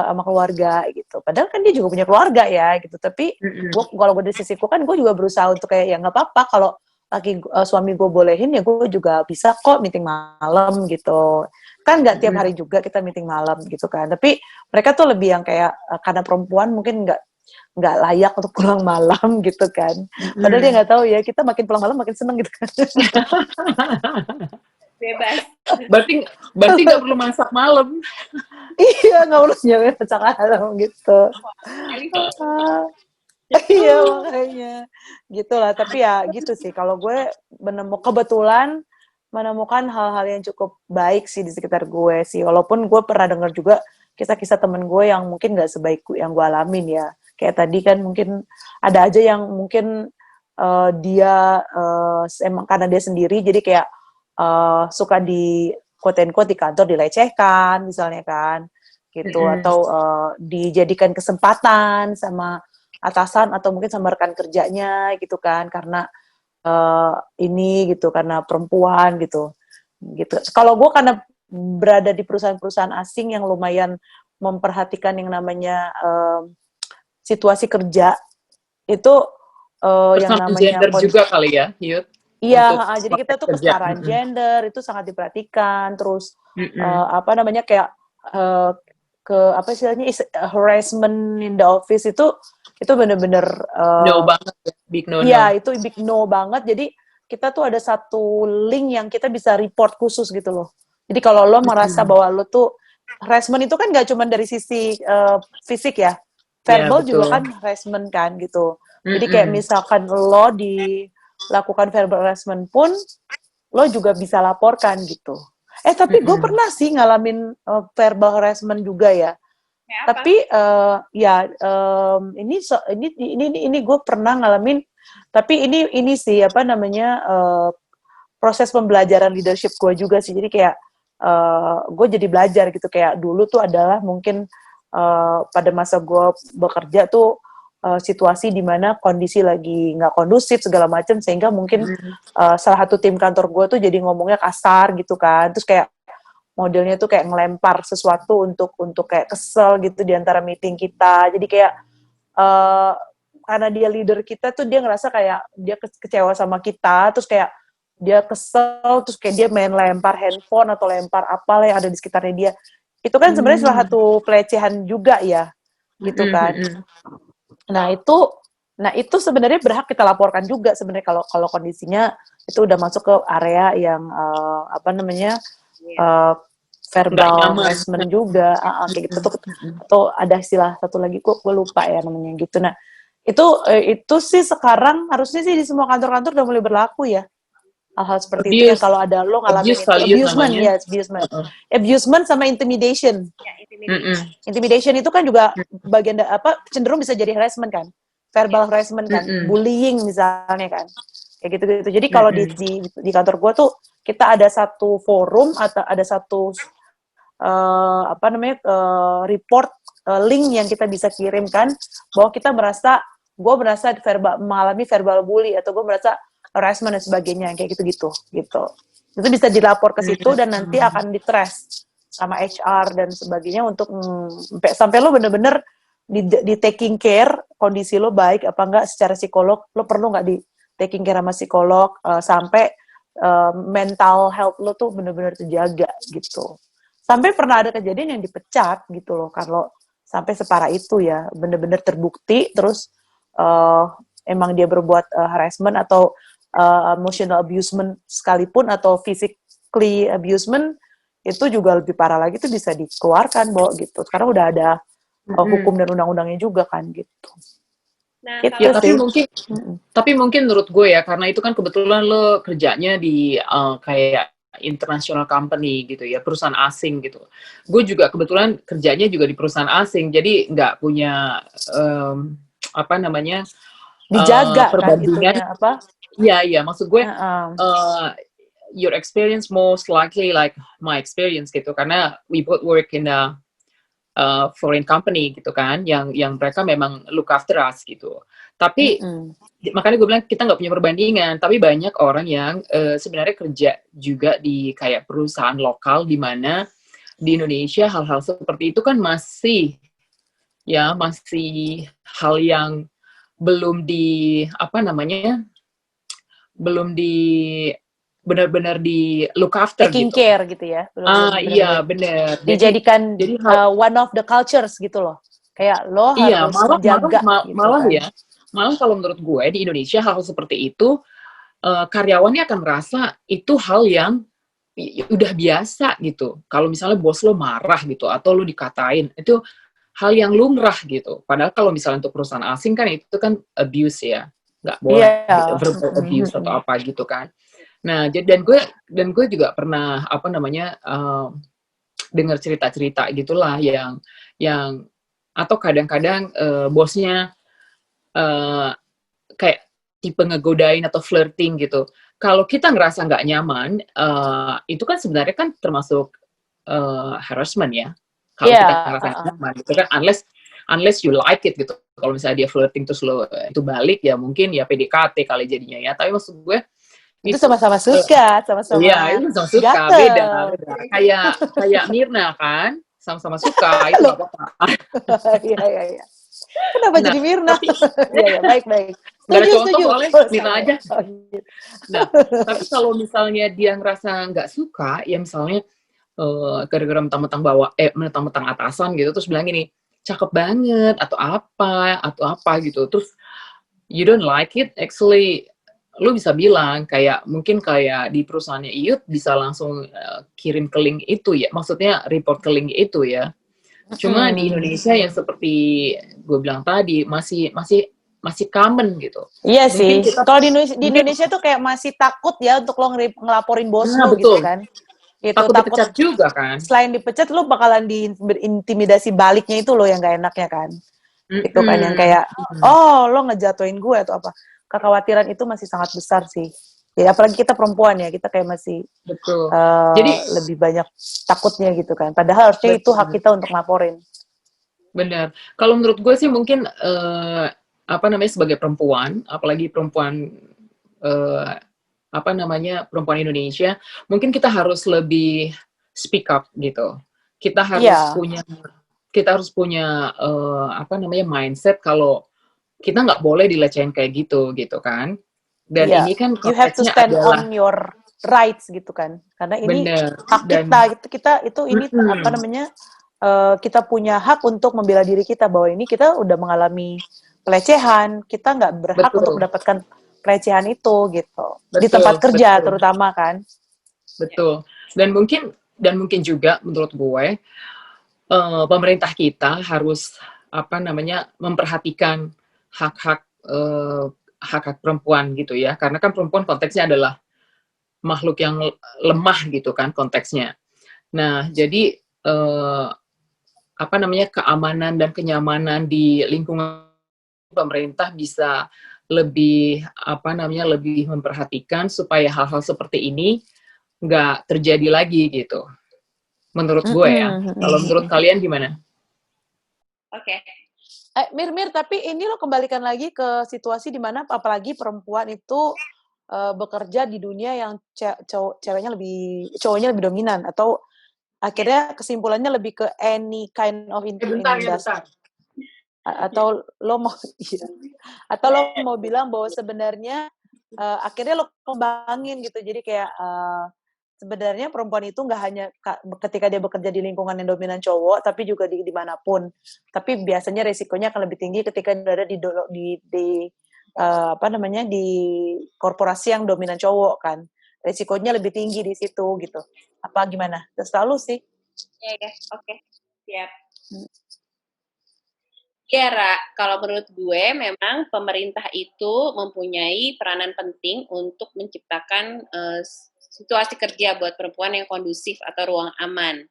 sama keluarga gitu. Padahal kan dia juga punya keluarga ya gitu. Tapi kalau gue dari sisiku kan gue juga berusaha untuk kayak ya nggak apa-apa kalau suami gue bolehin ya gue juga bisa kok meeting malam gitu. Kan nggak tiap hari juga kita meeting malam gitu kan. Tapi mereka tuh lebih yang kayak karena perempuan mungkin nggak layak untuk pulang malam gitu kan. Padahal dia nggak tahu ya, kita makin pulang malam makin seneng gitu kan. Bebas. Berarti nggak perlu masak malam. Iya, nggak perlu nyampe masak malam gitu. Iya makanya gitulah. Tapi ya gitu sih, kalau gue kebetulan menemukan hal-hal yang cukup baik sih di sekitar gue sih. Walaupun gue pernah dengar juga kisah-kisah temen gue yang mungkin nggak sebaik yang gue alamin ya. Kayak tadi kan mungkin ada aja yang mungkin dia emang karena dia sendiri jadi kayak suka di quote and quote di kantor dilecehkan misalnya kan gitu, atau dijadikan kesempatan sama atasan atau mungkin sama rekan kerjanya gitu kan, karena ini gitu, karena perempuan gitu. Kalau gue karena berada di perusahaan-perusahaan asing yang lumayan memperhatikan yang namanya situasi kerja itu yang namanya gender juga kali ya, Yud. Iya, jadi kita tuh kesetaraan gender itu sangat diperhatikan. Terus apa namanya kayak apa istilahnya harassment in the office itu benar-benar no banget, big no. Iya, itu big no banget. Jadi kita tuh ada satu link yang kita bisa report khusus gitu loh. Jadi kalau lo merasa bahwa lo tuh harassment itu kan nggak cuma dari sisi fisik ya, verbal juga kan harassment kan gitu. Jadi kayak misalkan lo dilakukan verbal harassment pun lo juga bisa laporkan gitu. Tapi gue pernah sih ngalamin verbal harassment juga ya. Kayak apa? Tapi ini gue pernah ngalamin. Tapi ini sih apa namanya proses pembelajaran leadership gue juga sih. Jadi kayak gue jadi belajar gitu. Kayak dulu tuh adalah mungkin pada masa gue bekerja tuh situasi di mana kondisi lagi nggak kondusif segala macam, sehingga mungkin salah satu tim kantor gue tuh jadi ngomongnya kasar gitu kan. Terus kayak modelnya tuh kayak ngelempar sesuatu untuk kayak kesel gitu di antara meeting kita. Jadi kayak karena dia leader kita tuh dia ngerasa kayak dia kecewa sama kita, terus kayak dia kesel, terus kayak dia main lempar handphone atau lempar apalah yang ada di sekitarnya dia. Itu kan sebenarnya salah satu pelecehan juga ya, gitu kan. Nah itu sebenarnya berhak kita laporkan juga sebenarnya kalau kondisinya itu udah masuk ke area yang verbal harassment juga, kayak gitu tuh. Atau ada istilah satu lagi gue lupa ya namanya gitu. Nah itu sih sekarang harusnya sih di semua kantor-kantor udah mulai berlaku ya hal-hal seperti itu kan. Kalau ada lo ngalamin abusement ya, abusement sama intimidation. Intimidation itu kan juga bagian cenderung bisa jadi harassment kan, verbal harassment kan, bullying misalnya kan, kayak gitu-gitu. Jadi kalau di kantor gue tuh kita ada satu forum atau ada satu report link yang kita bisa kirimkan bahwa gue merasa mengalami verbal bully atau gue merasa harassment dan sebagainya kayak gitu. Itu bisa dilapor ke situ dan nanti akan di-trace sama HR dan sebagainya untuk sampai lo bener-bener di taking care kondisi lo baik apa enggak secara psikolog, lo perlu nggak di taking care sama psikolog sampai mental health lo tuh bener-bener terjaga gitu. Sampai pernah ada kejadian yang dipecat gitu loh, kalau sampai separah itu ya, bener-bener terbukti terus emang dia berbuat harassment atau emotional abusement sekalipun atau physically abusement, itu juga lebih parah lagi, itu bisa dikeluarkan bahwa gitu. Sekarang udah ada hukum dan undang-undangnya juga kan gitu. Nah, gitu tapi mungkin menurut gue ya, karena itu kan kebetulan lo kerjanya di kayak international company gitu ya, perusahaan asing gitu. Gue juga kebetulan kerjanya juga di perusahaan asing, jadi nggak punya dijaga perbandingan. Kan itunya Iya, maksud gue your experience most likely like my experience gitu, karena we both work in a foreign company gitu kan, yang mereka memang look after us gitu. Tapi makanya gue bilang kita nggak punya perbandingan. Tapi banyak orang yang sebenarnya kerja juga di kayak perusahaan lokal, di mana di Indonesia hal-hal seperti itu kan masih hal yang belum benar-benar di look after taking gitu. care gitu ya. Iya benar. Dijadikan one of the cultures gitu loh. Kayak lo harus menjaga malah gitu kan. Malah kalau menurut gue di Indonesia hal seperti itu karyawannya akan merasa itu hal yang udah biasa gitu. Kalau misalnya bos lo marah gitu atau lo dikatain, itu hal yang lumrah gitu. Padahal kalau misalnya untuk perusahaan asing kan itu kan abuse ya. Nggak boleh gitu, verbal abuse atau apa gitu kan. Nah, dan gue juga pernah dengar cerita-cerita gitulah yang atau kadang-kadang bosnya kayak tipe ngegodain atau flirting gitu. Kalau kita ngerasa nggak nyaman, itu kan sebenarnya kan termasuk harassment ya. Kalau kita ngerasa nggak nyaman gitu kan, unless you like it gitu. Kalau misalnya dia flirting terus lo itu balik, ya mungkin ya PDKT kali jadinya ya. Tapi maksud gue itu sama-sama suka, sama-sama. Iya, itu sama suka, beda. Kayak Mirna kan, sama-sama suka, itu nggak apa-apa. Iya. Kenapa jadi Mirna? Iya, baik. Nggak ada contoh soalnya, Mirna aja. Nah, tapi kalau misalnya dia ngerasa nggak suka, ya misalnya gara-gara mentang-mentang atasan gitu, terus bilang gini, cakep banget, atau apa gitu. Terus, you don't like it, actually, lu bisa bilang mungkin kayak di perusahaannya Iyut bisa langsung kirim ke link itu ya, maksudnya report ke link itu ya. Cuma di Indonesia yang seperti gue bilang tadi masih common gitu. Iya sih. Kalau di Indonesia tuh kayak masih takut ya untuk lo ngelaporin bos lo gitu kan. Itu Takut takut dipecat juga kan. selain dipecat lu bakalan berintimidasi baliknya itu loh yang gak enaknya kan. Itu kan yang kayak oh lo ngejatuhin gue atau apa. Kekhawatiran itu masih sangat besar sih. Ya apalagi kita perempuan ya, kita kayak masih Betul. Jadi lebih banyak takutnya gitu kan. Padahal harusnya itu hak kita untuk laporin. Benar. Kalau menurut gue sih mungkin apa namanya sebagai perempuan, apalagi perempuan perempuan Indonesia, mungkin kita harus lebih speak up gitu. Kita harus punya mindset kalau kita nggak boleh dilecehin kayak gitu kan. Dan ini kan you have to konteksnya stand adalah on your rights gitu kan. Karena ini hak kita ini kita punya hak untuk membela diri kita bahwa ini kita udah mengalami pelecehan, kita nggak berhak untuk mendapatkan pelecehan itu gitu. Di tempat kerja terutama kan. Betul. Dan mungkin juga menurut gue pemerintah kita harus memperhatikan hak-hak perempuan gitu ya. Karena kan perempuan konteksnya adalah makhluk yang lemah gitu kan konteksnya. Nah, jadi keamanan dan kenyamanan di lingkungan pemerintah bisa lebih lebih memperhatikan supaya hal-hal seperti ini nggak terjadi lagi gitu. Menurut gue ya. Kalau menurut kalian gimana? Oke. Mir, tapi ini lo kembalikan lagi ke situasi di mana apalagi perempuan itu bekerja di dunia yang cowoknya lebih dominan atau akhirnya kesimpulannya lebih ke any kind of industry. Atau lo mau bilang bahwa sebenarnya akhirnya lo kembangin gitu. Jadi kayak sebenarnya perempuan itu nggak hanya ketika dia bekerja di lingkungan yang dominan cowok, tapi juga di dimanapun. Tapi biasanya resikonya akan lebih tinggi ketika berada di di korporasi yang dominan cowok kan. Resikonya lebih tinggi di situ gitu. Apa gimana? Selalu sih. Iya, oke. Siap. Ya, Ra, kalau menurut gue memang pemerintah itu mempunyai peranan penting untuk menciptakan situasi kerja buat perempuan yang kondusif atau ruang aman.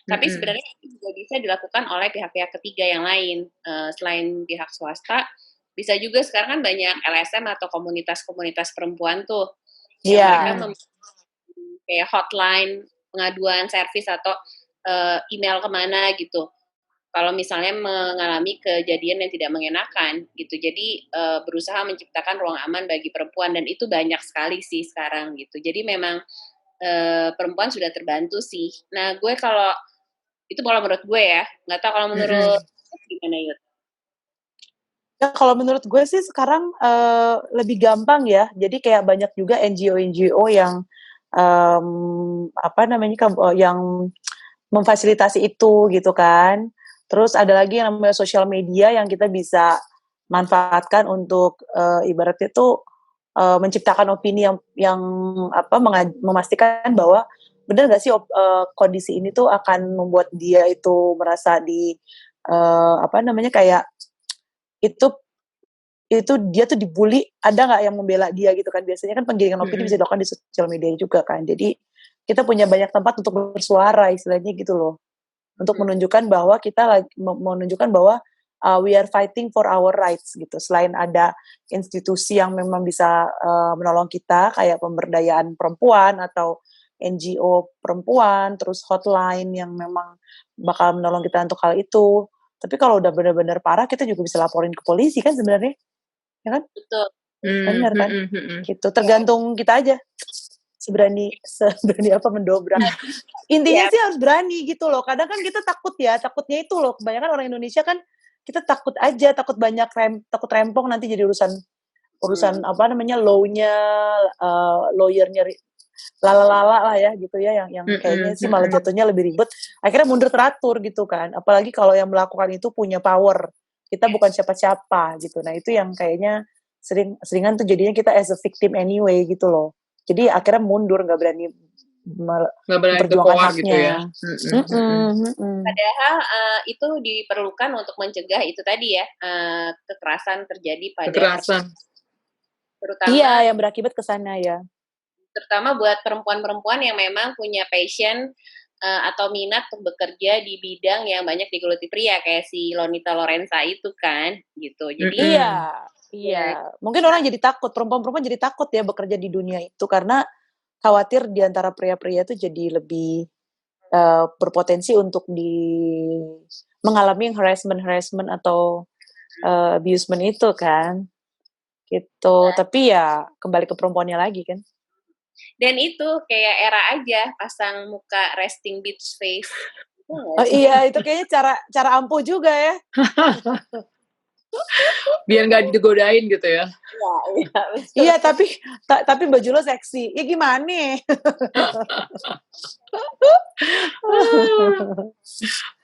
Tapi sebenarnya itu juga bisa dilakukan oleh pihak-pihak ketiga yang lain. Selain pihak swasta, bisa juga sekarang kan banyak LSM atau komunitas-komunitas perempuan tuh. Yang mereka kayak hotline, pengaduan servis atau email kemana gitu. Kalau misalnya mengalami kejadian yang tidak mengenakan gitu. Jadi berusaha menciptakan ruang aman bagi perempuan dan itu banyak sekali sih sekarang gitu. Jadi memang perempuan sudah terbantu sih. Nah, gue kalau itu kalau menurut gue ya, nggak tahu kalau menurut gimana Yud? Ya, kalau menurut gue sih sekarang lebih gampang ya. Jadi kayak banyak juga NGO yang yang memfasilitasi itu gitu kan. Terus ada lagi yang namanya sosial media yang kita bisa manfaatkan untuk ibaratnya itu menciptakan opini yang memastikan bahwa benar nggak sih kondisi ini tuh akan membuat dia itu merasa kayak itu dia tuh dibully, ada nggak yang membela dia gitu kan. Biasanya kan penggiringan opini bisa dilakukan di sosial media juga kan. Jadi kita punya banyak tempat untuk bersuara istilahnya gitu loh. Untuk menunjukkan bahwa we are fighting for our rights gitu. Selain ada institusi yang memang bisa menolong kita kayak pemberdayaan perempuan atau NGO perempuan, terus hotline yang memang bakal menolong kita untuk hal itu. Tapi kalau udah benar-benar parah, kita juga bisa laporin ke polisi kan sebenarnya, ya kan? Betul. Benar kan? Gitu. Tergantung kita aja. Seberani apa mendobrak. Intinya sih harus berani gitu loh. Kadang kan kita takutnya itu loh. Kebanyakan orang Indonesia kan kita takut takut rempong nanti jadi urusan law-nya, lawyernya lala-lala lah ya gitu ya, yang kayaknya sih malah jatuhnya lebih ribet. Akhirnya mundur teratur gitu kan. Apalagi kalau yang melakukan itu punya power. Kita bukan siapa-siapa gitu. Nah itu yang kayaknya seringan tuh jadinya kita as a victim anyway gitu loh. Jadi akhirnya mundur, nggak berani berjuangkan haknya. Gitu ya. Padahal itu diperlukan untuk mencegah itu tadi ya, kekerasan terjadi pada kekerasan. Terutama iya yang berakibat ke sana ya. terutama buat perempuan-perempuan yang memang punya passion atau minat untuk bekerja di bidang yang banyak digeluti pria kayak si Lonita Lorenza itu kan gitu. Jadi Iya. Mungkin orang jadi takut, perempuan-perempuan jadi takut ya bekerja di dunia itu karena khawatir di antara pria-pria itu jadi lebih berpotensi untuk mengalami harassment atau abusement itu kan. Gitu. Tapi ya kembali ke perempuannya lagi kan. Dan itu kayak era aja pasang muka resting bitch face. Oh iya, itu kayaknya cara ampuh juga ya. Biar nggak digodain gitu ya. Iya, tapi baju lo seksi. Ya gimana?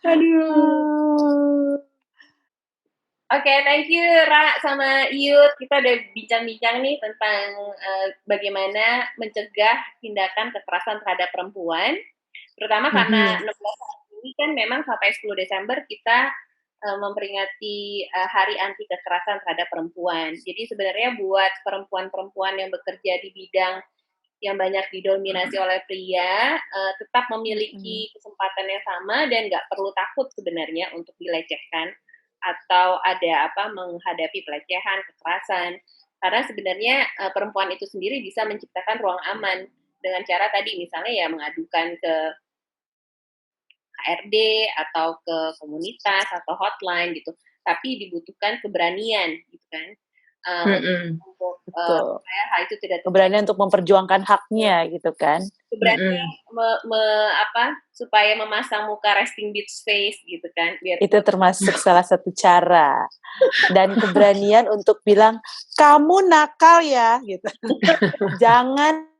Aduh. Oke, thank you Ra sama Iyut. Kita udah bincang-bincang nih tentang bagaimana mencegah tindakan kekerasan terhadap perempuan. Terutama karena 16 hari ini kan memang sampai 10 Desember kita memperingati Hari Anti Kekerasan Terhadap Perempuan. Jadi sebenarnya buat perempuan-perempuan yang bekerja di bidang yang banyak didominasi oleh pria, tetap memiliki kesempatan yang sama dan nggak perlu takut sebenarnya untuk dilecehkan atau ada menghadapi pelecehan, kekerasan. Karena sebenarnya perempuan itu sendiri bisa menciptakan ruang aman dengan cara tadi misalnya ya mengadukan ke HRD atau ke komunitas atau hotline gitu. Tapi dibutuhkan keberanian gitu kan. Untuk supaya hal itu tidak keberanian untuk memperjuangkan haknya gitu kan. Keberanian supaya memasang muka resting bitch face gitu kan. Biar itu termasuk salah satu cara. Dan keberanian untuk bilang kamu nakal ya gitu. Jangan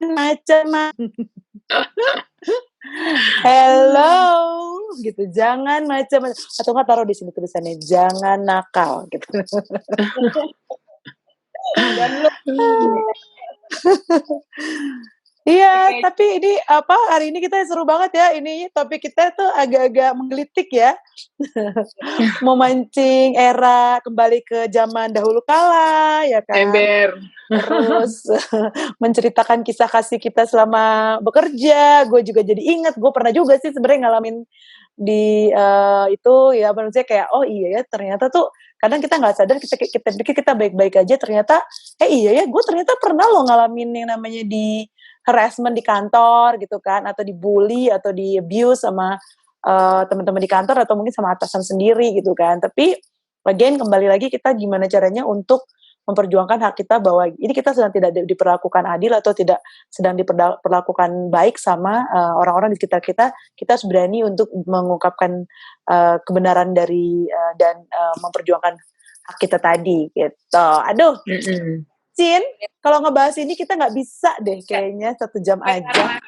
macam-macam. Hello gitu, jangan macam-macam atau nggak taruh di sini tulisannya jangan nakal gitu. Iya, tapi ini hari ini kita seru banget ya. Ini topik kita tuh agak-agak menggelitik ya. Memancing era kembali ke zaman dahulu kala ya kan. Ember. Terus menceritakan kisah kasih kita selama bekerja. Gue juga jadi ingat, gue pernah juga sih sebenarnya ngalamin di itu ya, maksudnya kayak oh iya ya ternyata tuh kadang kita nggak sadar, kita pikir kita baik-baik aja, ternyata iya ya gue ternyata pernah loh ngalamin yang namanya di harassment di kantor gitu kan, atau dibully atau di abuse sama teman-teman di kantor atau mungkin sama atasan sendiri gitu kan. Tapi again kembali lagi kita gimana caranya untuk memperjuangkan hak kita bahwa ini kita sedang tidak diperlakukan adil atau tidak sedang diperlakukan baik sama orang-orang di sekitar kita. Kita harus berani untuk mengungkapkan kebenaran dari dan memperjuangkan hak kita tadi gitu. Aduh, Cin, kalau ngebahas ini kita nggak bisa deh kayaknya 1 jam aja.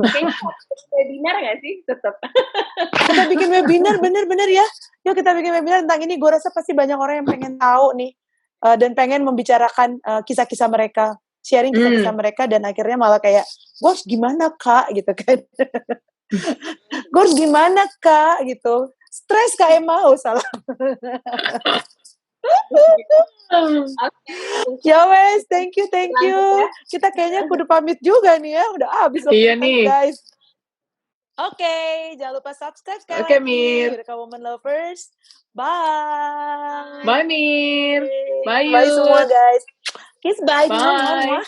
Kayaknya webinar nggak sih tetap? Kita bikin webinar bener-bener ya. Yuk kita bikin webinar tentang ini. Gue rasa pasti banyak orang yang pengen tahu nih. Dan pengen membicarakan kisah-kisah mereka, sharing kisah-kisah mereka, dan akhirnya malah kayak, gue harus gimana kak, gitu kan. Gue harus gimana kak, gitu. Stres kak mau salah. Ya wes, thank you. Kita kayaknya kudu pamit juga nih ya, udah habis waktu nih guys. Oke, jangan lupa subscribe sekali lagi, Mir. Eureka Woman Lovers. Bye. Bye Mir. Bye semua guys. Kiss bye. Bye.